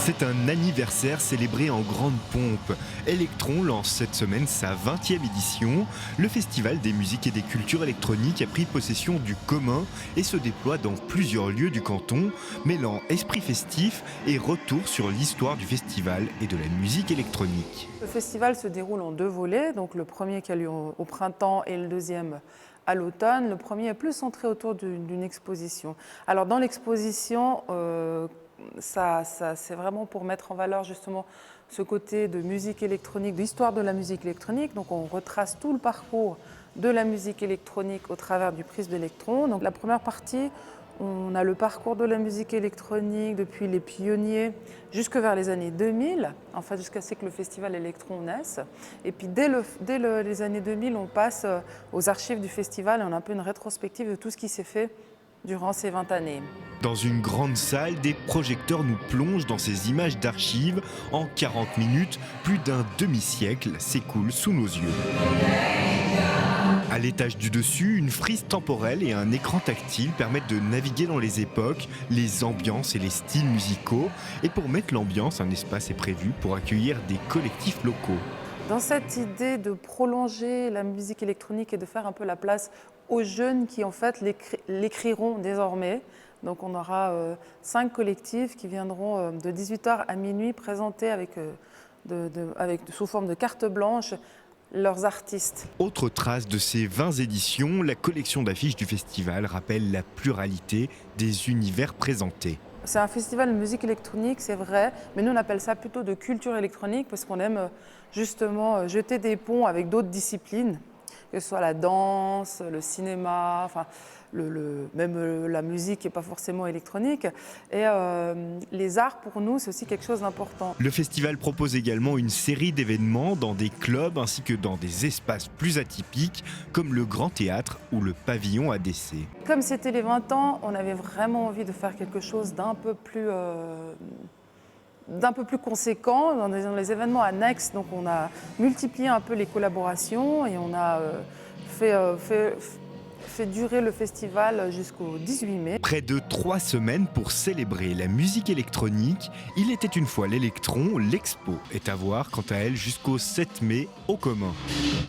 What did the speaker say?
C'est un anniversaire célébré en grande pompe. Electron lance cette semaine sa 20e édition. Le Festival des musiques et des cultures électroniques a pris possession du commun et se déploie dans plusieurs lieux du canton, mêlant esprit festif et retour sur l'histoire du festival et de la musique électronique. Le festival se déroule en deux volets, donc le premier qui a lieu au printemps et le deuxième à l'automne. Le premier est plus centré autour d'une exposition. Alors dans l'exposition, c'est vraiment pour mettre en valeur justement ce côté de musique électronique, de l'histoire de la musique électronique. Donc on retrace tout le parcours de la musique électronique au travers du prisme d'Electron. Donc la première partie, on a le parcours de la musique électronique depuis les pionniers jusque vers les années 2000, en fait jusqu'à ce que le festival Electron naisse. Et puis dès les années 2000, on passe aux archives du festival et on a un peu une rétrospective de tout ce qui s'est fait durant ces 20 années. Dans une grande salle, des projecteurs nous plongent dans ces images d'archives. En 40 minutes, plus d'un demi-siècle s'écoule sous nos yeux. À l'étage du dessus, une frise temporelle et un écran tactile permettent de naviguer dans les époques, les ambiances et les styles musicaux. Et pour mettre l'ambiance, un espace est prévu pour accueillir des collectifs locaux. Dans cette idée de prolonger la musique électronique et de faire un peu la place aux jeunes qui en fait l'écriront désormais. Donc on aura 5 collectifs qui viendront de 18h à minuit présenter sous forme de carte blanche leurs artistes. Autre trace de ces 20 éditions, la collection d'affiches du festival rappelle la pluralité des univers présentés. C'est un festival de musique électronique, c'est vrai, mais nous on appelle ça plutôt de culture électronique parce qu'on aime justement jeter des ponts avec d'autres disciplines, que ce soit la danse, le cinéma, enfin, même la musique n'est pas forcément électronique. Et les arts, pour nous, c'est aussi quelque chose d'important. Le festival propose également une série d'événements dans des clubs ainsi que dans des espaces plus atypiques, comme le Grand Théâtre ou le Pavillon ADC. Comme c'était les 20 ans, on avait vraiment envie de faire quelque chose d'un peu plus conséquent dans les événements annexes. Donc on a multiplié un peu les collaborations et on a fait durer le festival jusqu'au 18 mai. Près de 3 semaines pour célébrer la musique électronique. Il était une fois l'Electron, l'expo est à voir quant à elle jusqu'au 7 mai au commun.